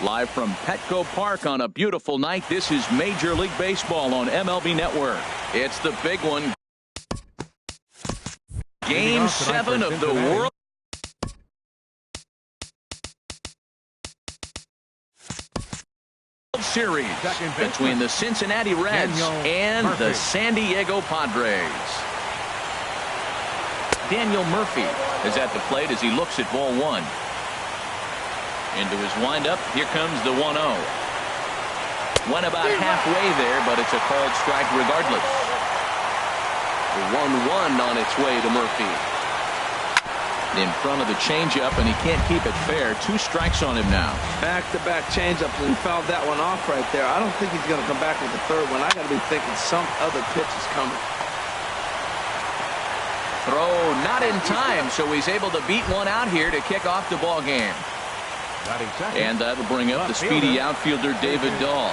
Live from Petco Park on a beautiful night, this is Major League Baseball on MLB Network. It's the big one. Game 7 of the World Series between the Cincinnati Reds and the San Diego Padres. Daniel Murphy is at the plate as he looks at ball one. Into his windup, here comes the 1-0. Went about halfway there, but it's a called strike regardless. The 1-1 on its way to Murphy. In front of the changeup, and he can't keep it fair. 2 strikes on him now. Back-to-back changeups, and he fouled that one off right there. I don't think he's going to come back with the third one. I got to be thinking some other pitch is coming. Throw not in time, so he's able to beat one out here to kick off the ball game. And that'll bring up the speedy outfielder David Dahl.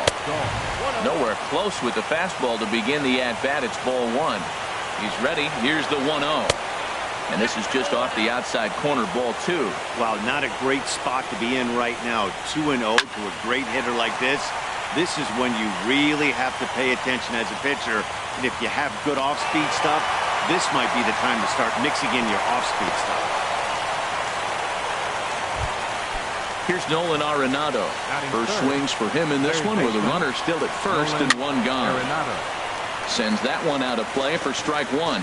Nowhere close with the fastball to begin the at-bat. It's ball one. He's ready. Here's the 1-0. And this is just off the outside corner, ball two. Wow, not a great spot to be in right now. 2-0 to a great hitter like this. This is when you really have to pay attention as a pitcher. And if you have good off-speed stuff, this might be the time to start mixing in your off-speed stuff. Here's Nolan Arenado. First swings for him in this one with a runner still at first and one gone. Sends that one out of play for strike one.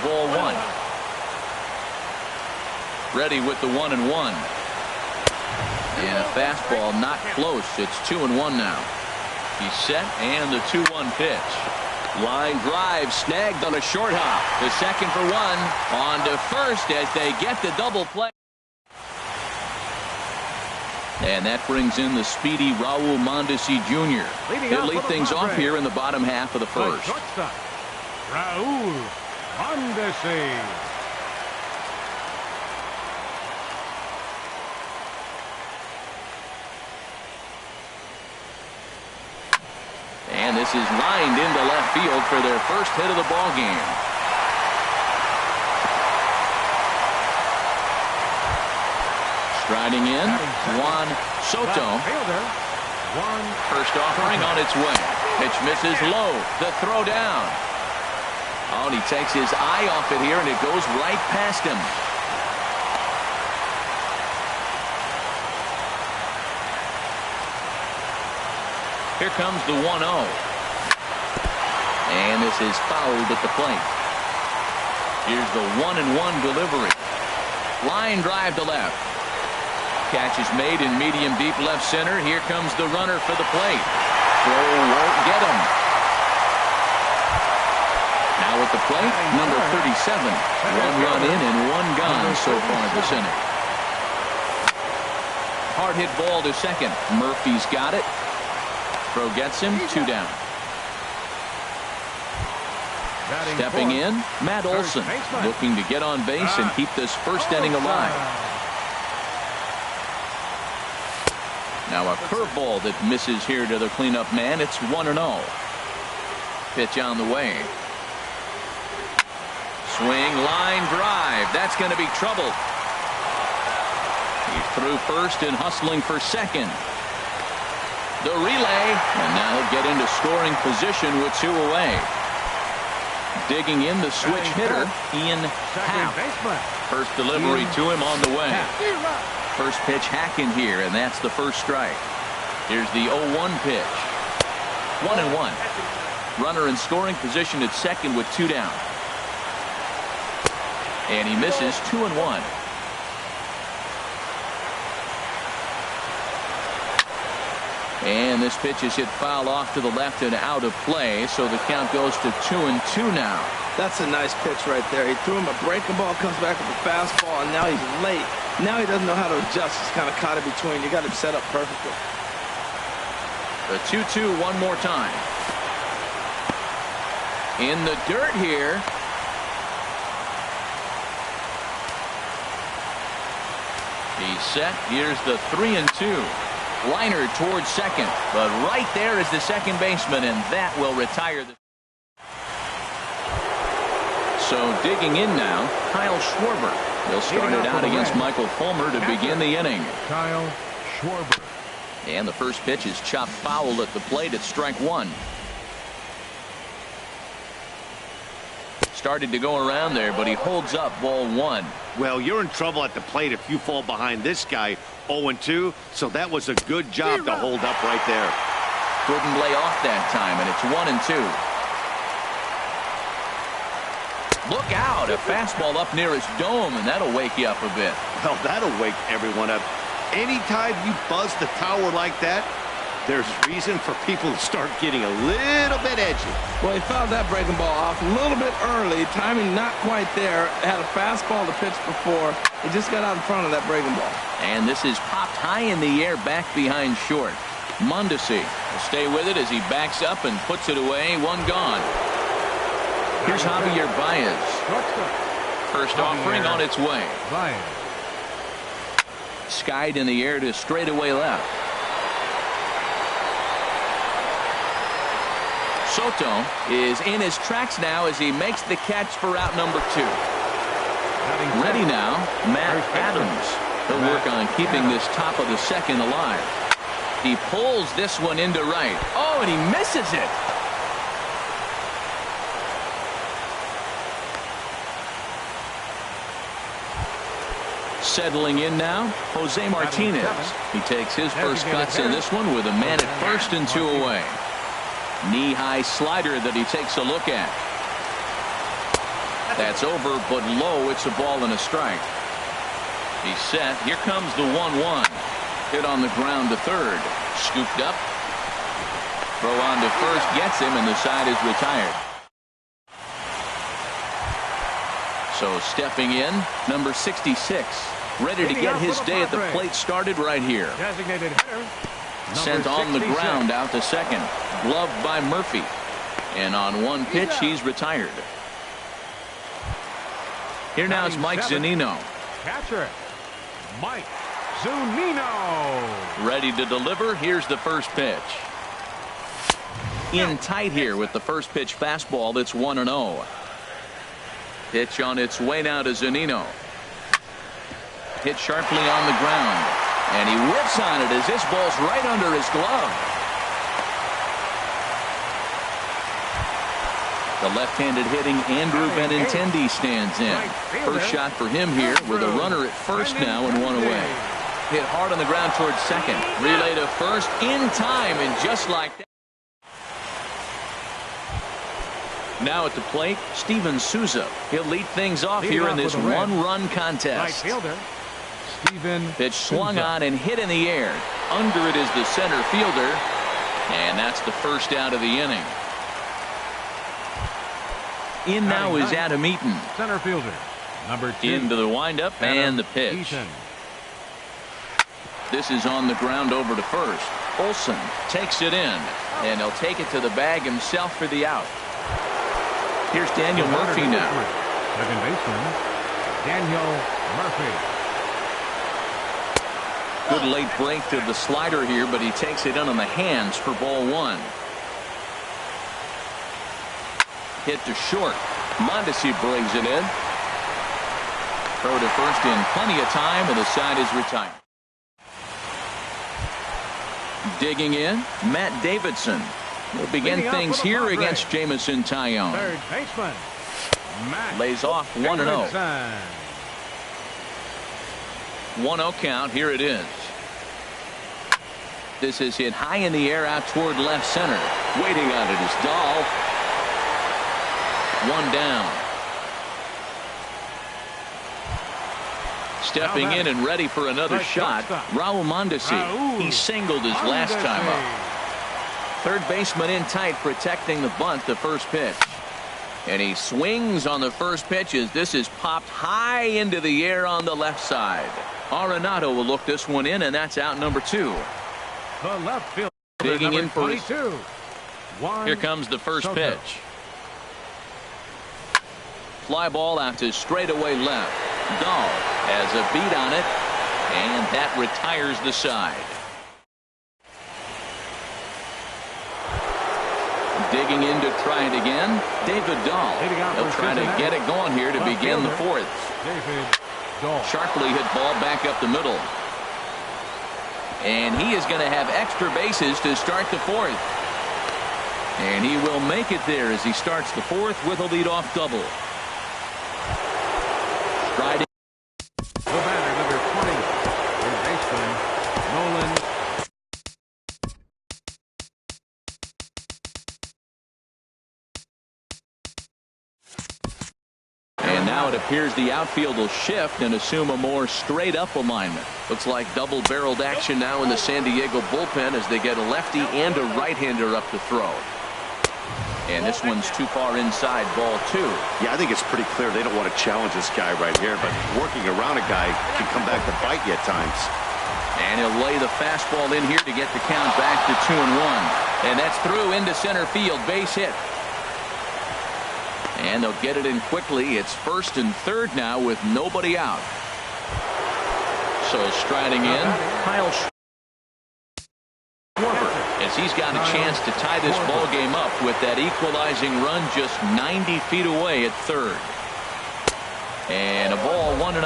Ball one. Ready with the 1-1. And a fastball not close. It's 2-1 now. He's set and the 2-1 pitch. Line drive snagged on a short hop. The second for one. On to first as they get the double play. And that brings in the speedy Raul Mondesi Jr. He'll lead things off here in the bottom half of the first. Raul Mondesi. And this is lined into left field for their first hit of the ball game. Striding in, Juan Soto. First offering on its way. Pitch misses low. The throw down. Oh, and he takes his eye off it here, and it goes right past him. Here comes the 1-0. And this is fouled at the plate. Here's the 1-1 delivery. Line drive to left. Catch is made in medium deep left center. Here comes the runner for the plate. Throw won't get him. Now at the plate, number 37. 1 run in and 1 gone so far this inning. Hard hit ball to second. Murphy's got it. Throw gets him, 2 down. Stepping in, Matt Olson, looking to get on base and keep this first inning alive. Now a curveball that misses here to the cleanup man. It's 1-0. Pitch on the way. Swing, line drive. That's going to be trouble. He's through first and hustling for second. The relay, and now he'll get into scoring position with 2 away. Digging in the switch hitter, Ian Happ. First delivery to him on the way. First pitch hack in here, and that's the first strike. Here's the 0-1 pitch. 1-1. Runner in scoring position at second with 2 down. And he misses 2-1. And this pitch is hit foul off to the left and out of play, so the count goes to 2-2 now. That's a nice pitch right there. He threw him a breaking ball, comes back with a fastball, and now he's late. Now he doesn't know how to adjust. He's kind of caught in between. You got him set up perfectly. The 2-2 one more time. In the dirt here. He's set. Here's the 3-2. Liner towards second, but right there is the second baseman, and that will retire the. So digging in now, Kyle Schwarber. He'll start it out against Michael Fulmer to begin the inning. Kyle Schwarber. And the first pitch is chopped foul at the plate at strike one. Started to go around there, but he holds up ball one. Well, you're in trouble at the plate if you fall behind this guy 0-2, so that was a good job to hold up right there. Couldn't lay off that time, and it's 1-2. Look out, a fastball up near his dome, and that'll wake you up a bit. Well, that'll wake everyone up. Anytime you buzz the tower like that, there's reason for people to start getting a little bit edgy. Well, he fouled that breaking ball off a little bit early. Timing not quite there. Had a fastball to pitch before. He just got out in front of that breaking ball. And this is popped high in the air back behind short. Mondesi will stay with it as he backs up and puts it away. One gone. Here's Javier Baez. First offering on its way. Skied in the air to straightaway left. Soto is in his tracks now as he makes the catch for out number 2. Ready now, Matt Adams. He'll work on keeping this top of the second alive. He pulls this one into right. Oh, and he misses it. Settling in now, Jose Martinez. He takes his first cuts in this one with a man at first and 2 away. Knee-high slider that he takes a look at. That's over, but low. It's a ball and a strike. He's set. Here comes the 1-1. Hit on the ground to third. Scooped up. Throw on to first gets him, and the side is retired. So stepping in, number 66. Ready to get his day at the plate started right here. Designated hitter. Sent on the ground out to second. Gloved by Murphy. And on one pitch, he's retired. Here now is Mike Zunino. Catcher, Mike Zunino. Ready to deliver. Here's the first pitch. In tight here with the first pitch fastball. That's 1-0. Pitch on its way now to Zunino. Hit sharply on the ground. And he whips on it as this ball's right under his glove. The left-handed hitting Andrew Benintendi stands in. First shot for him here with a runner at first now and 1 away. Hit hard on the ground towards second. Relay to first in time, and just like that. Now at the plate, Steven Souza. He'll lead things off here in this one-run contest. Pitch swung on and hit in the air. Under it is the center fielder. And that's the first out of the inning. In now is Adam Eaton. Center fielder, number 2. Into the windup and the pitch. This is on the ground over to first. Olsen takes it in. And he'll take it to the bag himself for the out. Here's Daniel Murphy now. Second baseman, Daniel Murphy. Good late break to the slider here, but he takes it in on the hands for ball 1. Hit to short. Mondesi brings it in. Throw to first in plenty of time, and the side is retired. Digging in, Matt Davidson. We'll begin things here against Jamison Tyone. Third baseman, Matt lays off 1-0. 1-0 count. Here it is. This is hit high in the air out toward left center. Waiting on it is Dahl. 1 down. Stepping in and ready for another shot, Raul Mondesi. He singled his last time up. Third baseman in tight, protecting the bunt, the first pitch. And he swings on the first pitch as this is popped high into the air on the left side. Arenado will look this one in, and that's out number 2. The left field. Digging in for his. 22. Here comes the first pitch. Fly ball out to straightaway left. Dahl has a beat on it, and that retires the side. Digging in to try it again, David Dahl. He'll try to get it going here to begin the fourth. David Dahl. Sharply hit ball back up the middle. And he is going to have extra bases to start the fourth. And he will make it there as he starts the fourth with a leadoff double. Striding. The batter, number 20, third baseman, Nolan. And now it appears the outfield will shift and assume a more straight-up alignment. Looks like double-barreled action now in the San Diego bullpen as they get a lefty and a right-hander up to throw. And this one's too far inside, ball two. Yeah, I think it's pretty clear they don't want to challenge this guy right here, but working around a guy can come back to bite you at times. And he'll lay the fastball in here to get the count back to 2-1. And that's through into center field, base hit. And they'll get it in quickly. It's first and third now with nobody out. So striding in, Kyle Schwarber, as he's got a chance to tie this ball game up with that equalizing run just 90 feet away at third. And a ball 1-0.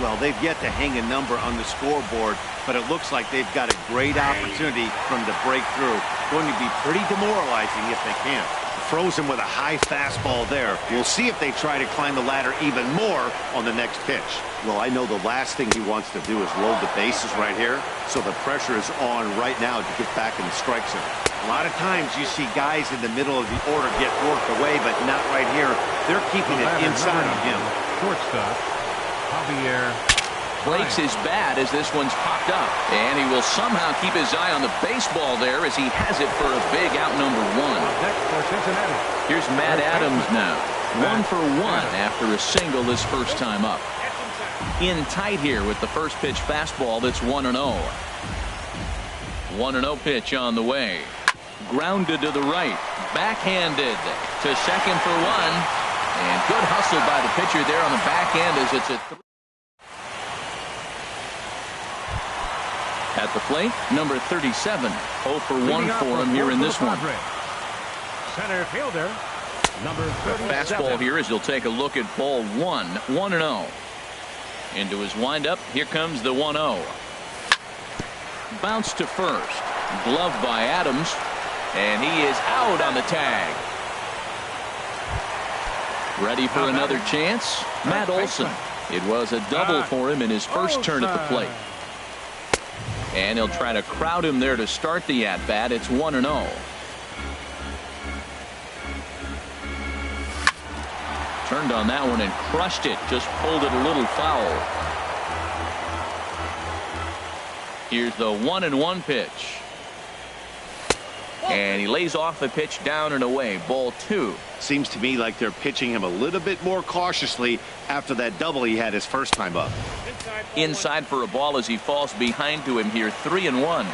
Well, they've yet to hang a number on the scoreboard, but it looks like they've got a great opportunity from the breakthrough. Going to be pretty demoralizing if they can't. Throws him with a high fastball there. We'll see if they try to climb the ladder even more on the next pitch. Well, I know the last thing he wants to do is load the bases right here, so the pressure is on right now to get back in the strike zone. A lot of times you see guys in the middle of the order get worked away, but not right here. They're keeping it inside of him. Shortstop, Javier Breaks his bat as this one's popped up. And he will somehow keep his eye on the baseball there as he has it for a big out number one. Next for Cincinnati. Here's Matt Adams now. 1 for 1 after a single his first time up. In tight here with the first pitch fastball that's 1-0. 1-0 pitch on the way. Grounded to the right. Backhanded to second for 1. And good hustle by the pitcher there on the backhand as it's a 3. At the plate, number 37. 0 for 1 for him here in this one. Center fielder, number 37. Fastball here as he'll take a look at ball 1. 1-0. Into his windup. Here comes the 1-0. Bounce to first. Glove by Adams. And he is out on the tag. Ready for another chance? Matt Olson. It was a double for him in his first turn at the plate. And he'll try to crowd him there to start the at-bat. It's 1-0. Turned on that one and crushed it. Just pulled it a little foul. Here's the 1-1 pitch. And he lays off the pitch down and away. Ball 2. Seems to me like they're pitching him a little bit more cautiously after that double he had his first time up. Inside for a ball as he falls behind to him here. 3-1.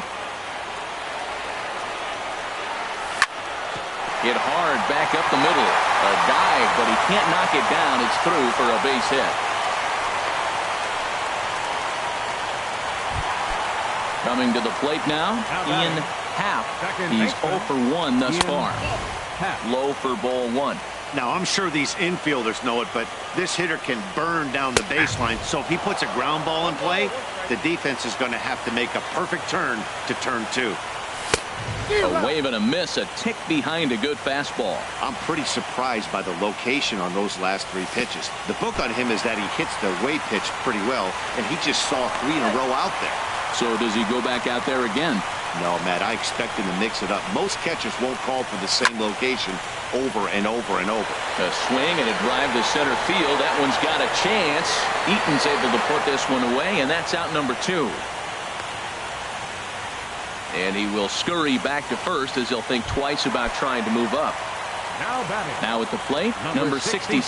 Hit hard back up the middle. A dive, but he can't knock it down. It's through for a base hit. Coming to the plate now, Ian Happ. He's 0 for 1 thus far. Low for ball 1. Now, I'm sure these infielders know it, but this hitter can burn down the baseline. So if he puts a ground ball in play, the defense is going to have to make a perfect turn to turn 2. A wave and a miss, a tick behind a good fastball. I'm pretty surprised by the location on those last 3 pitches. The book on him is that he hits the way pitch pretty well, and he just saw 3 in a row out there. So does he go back out there again? No, Matt, I expect him to mix it up. Most catchers won't call for the same location over and over and over. A swing and a drive to center field. That one's got a chance. Eaton's able to put this one away, and that's out number 2. And he will scurry back to first as he'll think twice about trying to move up. Now batting. Now at the plate, number 66.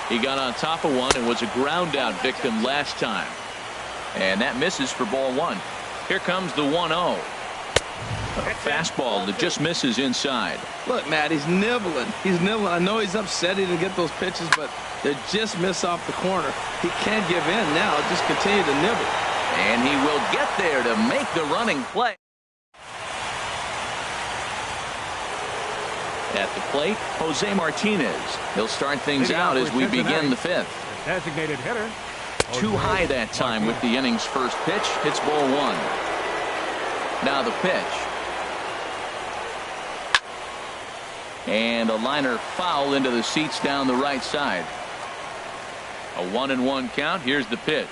He got on top of one and was a ground out victim last time. And that misses for ball 1. Here comes the 1-0. A fastball that just misses inside. Look, Matt, he's nibbling. He's nibbling. I know he's upset he didn't get those pitches, but they just miss off the corner. He can't give in now. Just continue to nibble. And he will get there to make the running play. At the plate, Jose Martinez. He'll start things out as we begin the fifth. Designated hitter. Too high that time with the inning's first pitch. It's ball one. Now the pitch. And a liner foul into the seats down the right side. A 1-1 count. Here's the pitch.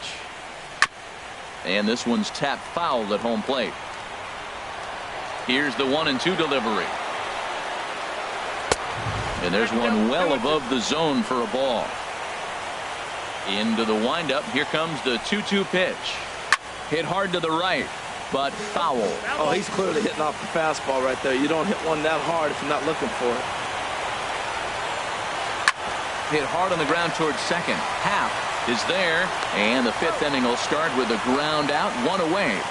And this one's tapped foul at home plate. Here's the 1-2 delivery. And there's one well above the zone for a ball. Into the windup. Here comes the 2-2 pitch. Hit hard to the right, but foul. Oh, he's clearly hitting off the fastball right there. You don't hit one that hard if you're not looking for it. Hit hard on the ground towards second. Half is there, and the fifth inning will start with a ground out, one away.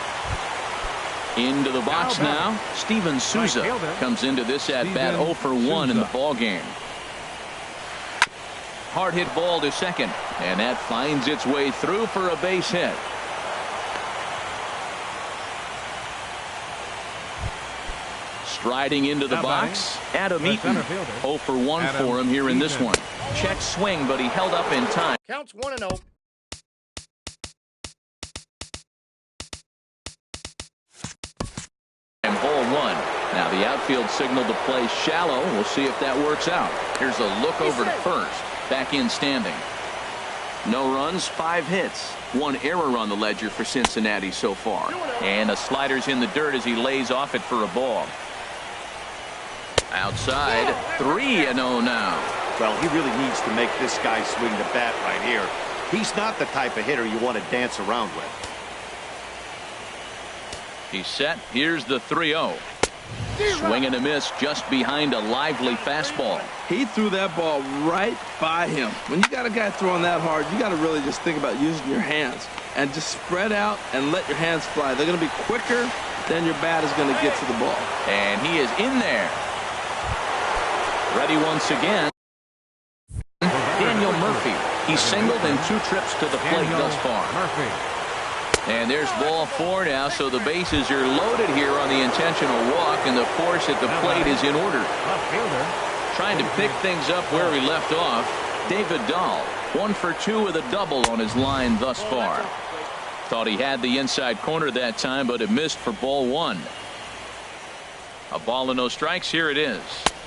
Into the box now. Steven Souza comes into this at bat 0 for 1 in the ball game. Hard hit ball to second, and that finds its way through for a base hit. Striding into the box, Adam Eaton. 0 for 1 for him here in this one. Check swing, but he held up in time. Counts 1-0. And ball one. Now the outfield signal to play shallow. We'll see if that works out. Here's a look over to first. Back in standing. No runs, 5 hits. 1 error on the ledger for Cincinnati so far. And a slider's in the dirt as he lays off it for a ball. Outside, 3-0 now. Well, he really needs to make this guy swing the bat right here. He's not the type of hitter you want to dance around with. He's set. Here's the 3-0. Swing and a miss just behind a lively fastball. He threw that ball right by him. When you got a guy throwing that hard, you got to really just think about using your hands and just spread out and let your hands fly. They're going to be quicker than your bat is going to get to the ball. And he is in there. Ready once again. Daniel Murphy. He's singled in 2 trips to the plate thus far. And there's ball 4 now, so the bases are loaded here on the intentional walk, and the force at the plate is in order. Trying to pick things up where he left off. David Dahl, 1 for 2 with a double on his line thus far. Thought he had the inside corner that time, but it missed for ball 1. A ball and no strikes. Here it is.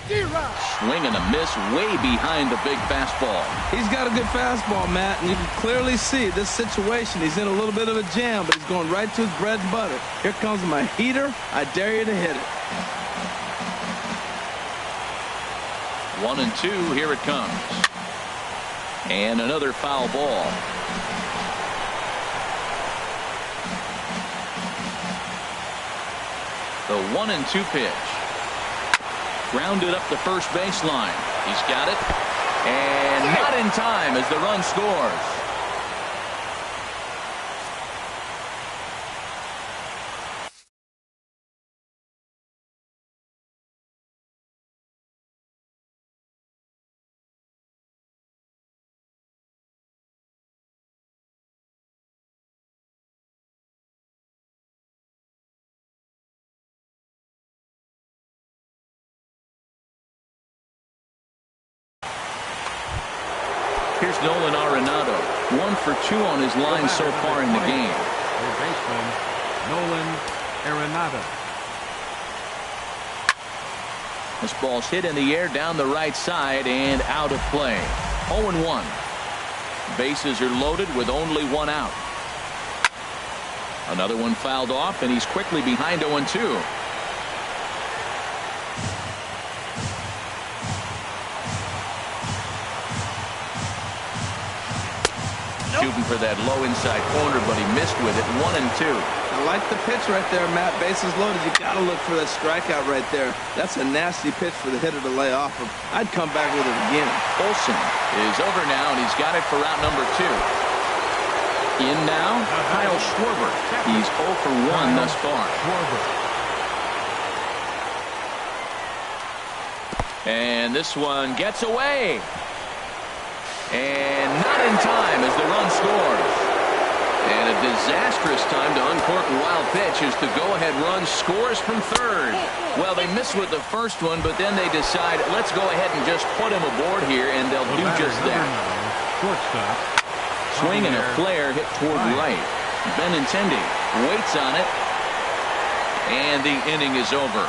Swing and a miss way behind the big fastball. He's got a good fastball, Matt, and you can clearly see this situation. He's in a little bit of a jam, but he's going right to his bread and butter. Here comes my heater. I dare you to hit it. 1-2. Here it comes. And another foul ball. The 1-2 pitch. Grounded up the first baseline. He's got it. And not in time as the run scores. Here's Nolan Arenado, 1 for 2 on his line so far in the game. Third baseman, Nolan Arenado. This ball's hit in the air down the right side and out of play. 0-1. Bases are loaded with only 1 out. Another one fouled off, and he's quickly behind 0-2. Shooting for that low inside corner, but he missed with it. 1-2. I like the pitch right there, Matt. Bases loaded. You got to look for that strikeout right there. That's a nasty pitch for the hitter to lay off of. I'd come back with it again. Olsen is over now, and he's got it for out number 2. In now, Kyle Schwarber. He's 0 for 1 thus far. And this one gets away. And not in time as the run scores. And a disastrous time to uncork a wild pitch as the go-ahead run scores from third. Well, they missed with the first one, but then they decide, let's go ahead and just put him aboard here, and they'll do just that. Shortstop. Swing and a flare hit toward right. Benintendi waits on it, and the inning is over.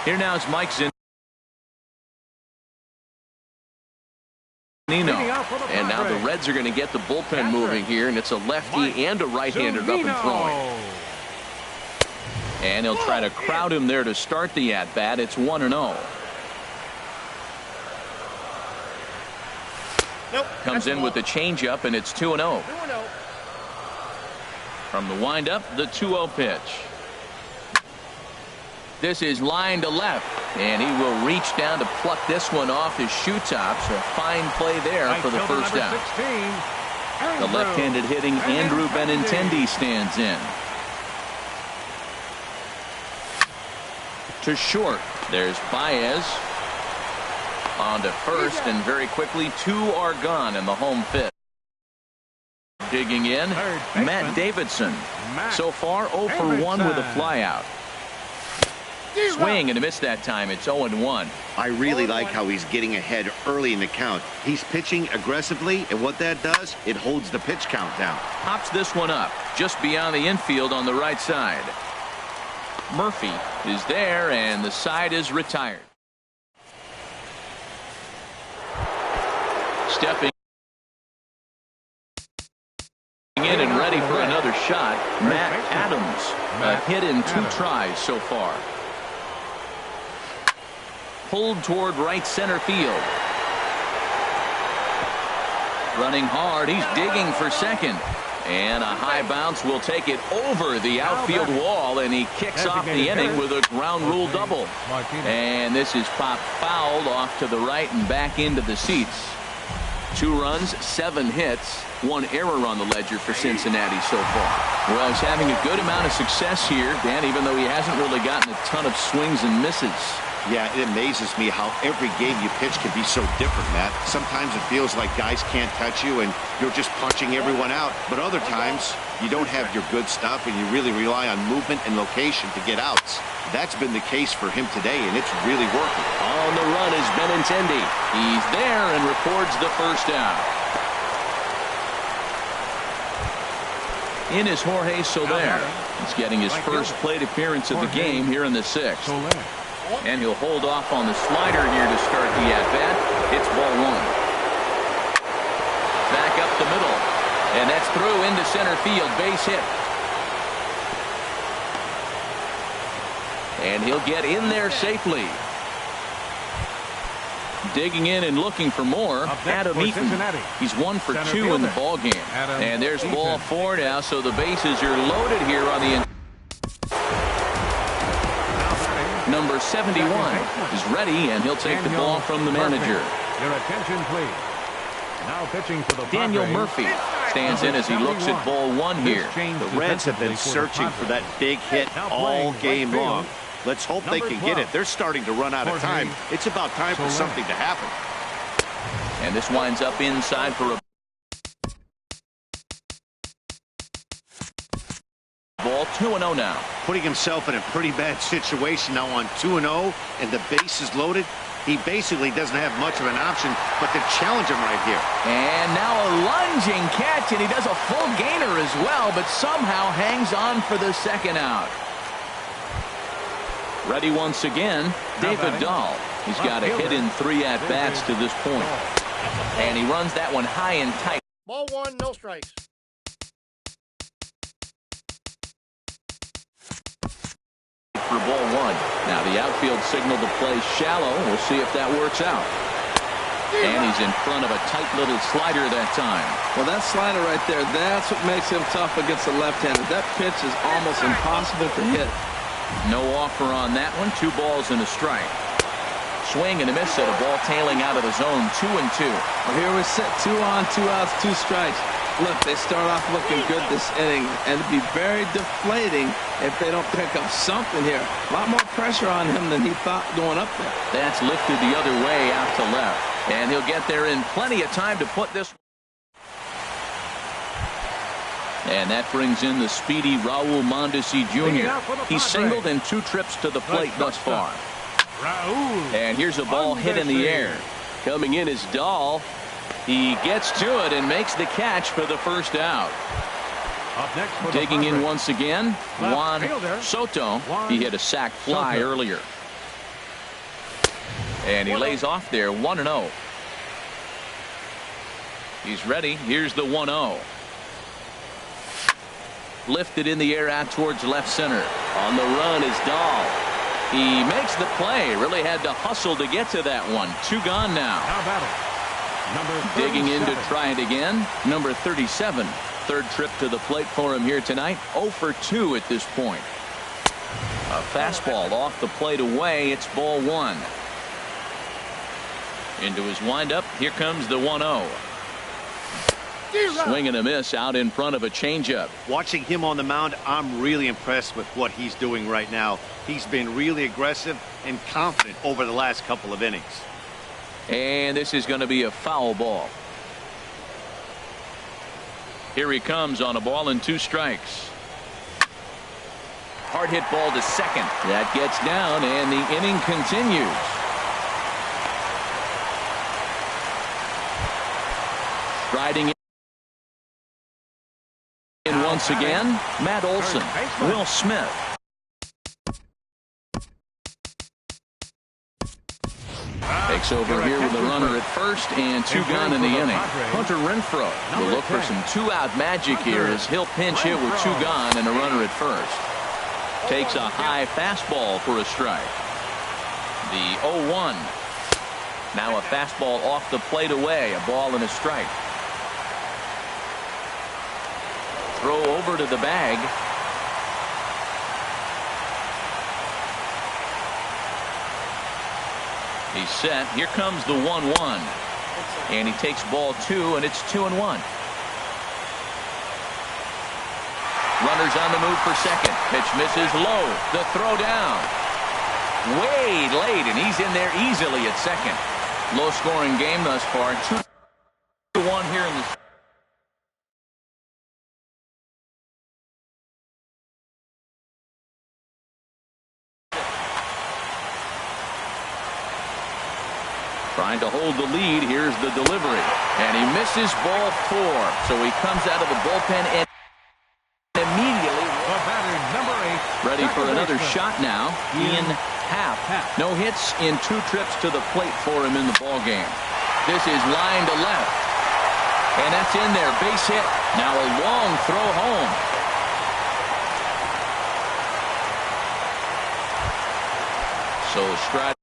Here now is Mike Zunino. And now the Reds are going to get the bullpen moving here, and it's a lefty and a right-hander up and throwing. And he'll try to crowd him there to start the at-bat. It's 1-0. Comes in with the changeup, and it's 2-0. From the windup, the 2-0 pitch. This is line to left, and he will reach down to pluck this one off his shoe top. So fine play there for the first out. The left-handed hitting Andrew Benintendi stands in. To short, there's Baez. On to first, and very quickly, two are gone in the home fifth. Digging in, Matt Davidson. So far, 0 for 1 with a flyout. Swing and a miss that time. It's 0-1. I really like how he's getting ahead early in the count. He's pitching aggressively, and what that does, it holds the pitch count down. Pops this one up just beyond the infield on the right side. Murphy is there, and the side is retired. Stepping in and ready for another shot, Matt Adams. A hit in 2 tries so far. Pulled toward right center field. Running hard, he's digging for second. And a high bounce will take it over the outfield wall, and he kicks off the inning with a ground rule double. And this is popped fouled off to the right and back into the seats. 2 runs, 7 hits, 1 error on the ledger for Cincinnati so far. Well, he's having a good amount of success here, Dan, even though he hasn't really gotten a ton of swings and misses. Yeah, it amazes me how every game you pitch can be so different, Matt. Sometimes it feels like guys can't touch you and you're just punching everyone out. But other times, you don't have your good stuff and you really rely on movement and location to get outs. That's been the case for him today, and it's really working. On the run is Benintendi. He's there and records the first out. In is Jorge Soler. He's getting his first plate appearance of the game here in the 6th. And he'll hold off on the slider here to start the at-bat. It's ball 1. Back up the middle. And that's through into center field. Base hit. And he'll get in there safely. Digging in and looking for more, Adam Eaton. He's 1 for 2 in the ball game. And there's ball 4 now, so the bases are loaded here on the number 71 is ready, and he'll take the ball from the manager. Your attention, please. Now pitching for the Daniel Murphy stands in as he looks at ball 1 here. The Reds have been searching for that big hit all game long. Let's hope they can get it. They're starting to run out of time. It's about time for something to happen. And this winds up inside for a ball. 2-0 now. Putting himself in a pretty bad situation now on 2-0, and the base is loaded. He basically doesn't have much of an option but to challenge him right here. And now a lunging catch, and he does a full gainer as well, but somehow hangs on for the second out. Ready once again, David Dahl. He's got a hit in 3 at-bats to this point. And he runs that one high and tight. Ball 1, no strikes. For ball 1. Now the outfield signal to play shallow. We'll see if that works out. And he's in front of a tight little slider that time. Well, that slider right there, that's what makes him tough against the left-hander. That pitch is almost impossible to hit. No offer on that one. 2 balls and a strike. Swing and a miss at a ball tailing out of the zone. 2-2. Well, here we sit, 2 on, 2 outs, 2 strikes. Look, they start off looking good this inning, and it'd be very deflating if they don't pick up something here. A lot more pressure on him than he thought going up there. That's lifted the other way out to left. And he'll get there in plenty of time to put this. And that brings in the speedy Raul Mondesi Jr. He's singled in 2 trips to the plate thus far. And here's a ball hit in the air. Coming in is Dahl. He gets to it and makes the catch for the first out. Digging in once again, Juan Soto. He hit a sac fly earlier. And he lays off there, 1-0. He's ready. Here's the 1-0. Lifted in the air out towards left center. On the run is Dahl. He makes the play. Really had to hustle to get to that one. 2 gone now. Digging in to try it again. Number 37. Third trip to the plate for him here tonight. 0 for 2 at this point. A fastball off the plate away. It's ball 1. Into his windup. Here comes the 1-0. Swing and a miss out in front of a changeup. Watching him on the mound, I'm really impressed with what he's doing right now. He's been really aggressive and confident over the last couple of innings. And this is going to be a foul ball. Here he comes on a ball and 2 strikes. Hard hit ball to second. That gets down and the inning continues. Striding in once again, Matt Olson. Will Smith. Takes over here with a runner at first and 2 gone in the inning. Hunter Renfroe will look for some 2-out magic here as he'll pinch hit with 2 gone and a runner at first. Takes a high fastball for a strike. The 0-1. Now a fastball off the plate away. A ball and a strike. Throw over to the bag. He's set. Here comes the 1-1. And he takes ball 2, and it's 2-1. Runners on the move for second. Pitch misses low. The throw down. Way late, and he's in there easily at second. Low-scoring game thus far. 2-1 here in the. Trying to hold the lead. Here's the delivery. And he misses ball 4. So he comes out of the bullpen and immediately ready for another shot now. Ian Happ. No hits in 2 trips to the plate for him in the ball game. This is line to left. And that's in there. Base hit. Now a long throw home. So stride.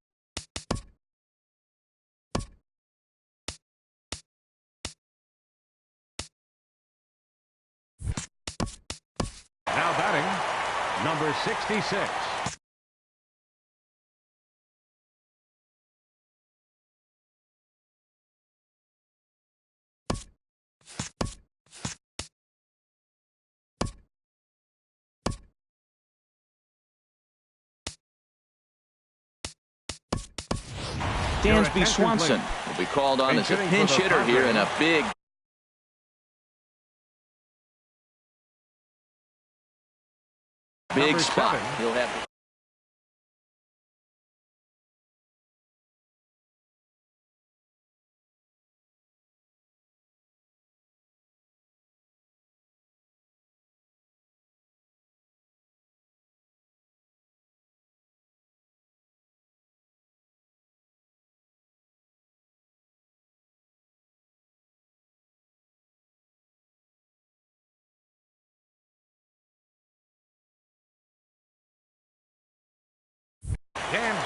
Now batting, number 66. Dansby Swanson will be called on as a pinch hitter here in a big spot. He'll have.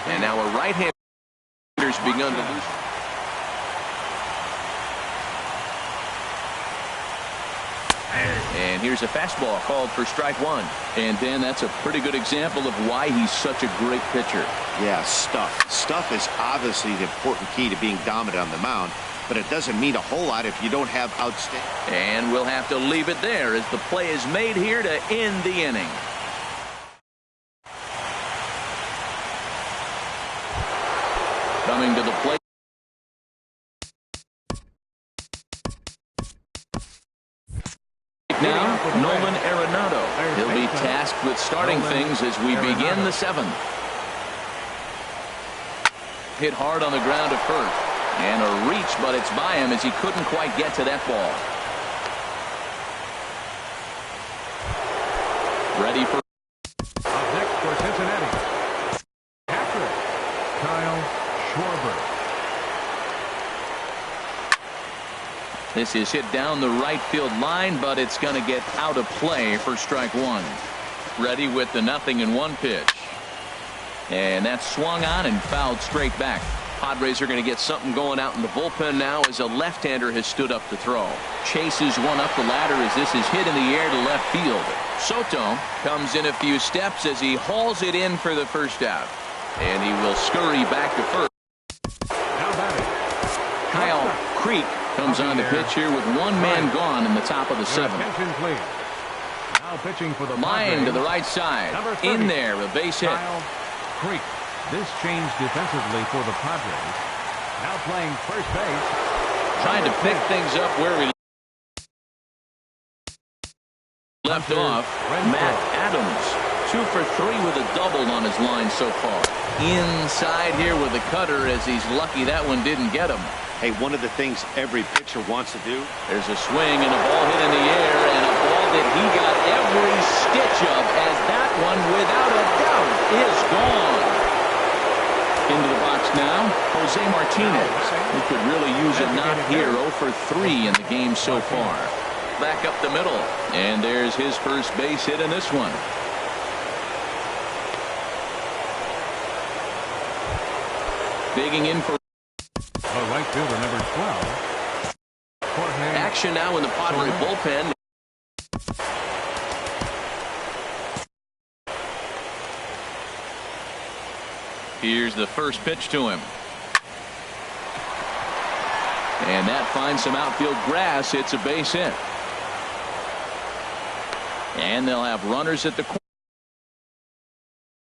And now a right-hander's begun to lose. And here's a fastball called for strike 1. And then that's a pretty good example of why he's such a great pitcher. Yeah, stuff. Stuff is obviously the important key to being dominant on the mound. but it doesn't mean a whole lot if you don't have outstanding. And we'll have to leave it there as the play is made here to end the inning. Coming to the plate. Now, Nolan Arenado. He'll be tasked with starting things as we begin the seventh. Hit hard on the ground to first. And a reach, but it's by him as he couldn't quite get to that ball. Ready for... Up next for Cincinnati, Patrick Kyle Schwarber. This is hit down the right field line, but it's going to get out of play for strike one. Ready with the 0-1 pitch. And that's swung on and fouled straight back. Padres are going to get something going out in the bullpen now as a left-hander has stood up to throw. Chases one up the ladder as this is hit in the air to left field. Soto comes in a few steps as he hauls it in for the first out. And he will scurry back to first. Kyle Creek comes on the pitch here with one man gone in the top of the seventh. Now pitching for the line to the right side. In there, a base hit. Kyle Creek. This change defensively for the Padres. Now playing first base. Trying to pick things up where we left off. Matt Adams, 2 for 3 with a double on his line so far. Inside here with the cutter as he's lucky that one didn't get him. Hey, one of the things every pitcher wants to do. There's a swing and a ball hit in the air, and a ball that he got every stitch of as that one, without a doubt, is gone. Into the box now, Jose Martinez, who could really use a knock here. 0 for 3 in the game so far. Back up the middle, and there's his first base hit in this one. Digging in for right fielder number 12. action now in the Padre bullpen. Here's the first pitch to him. And that finds some outfield grass. It's a base hit. And they'll have runners at the corner.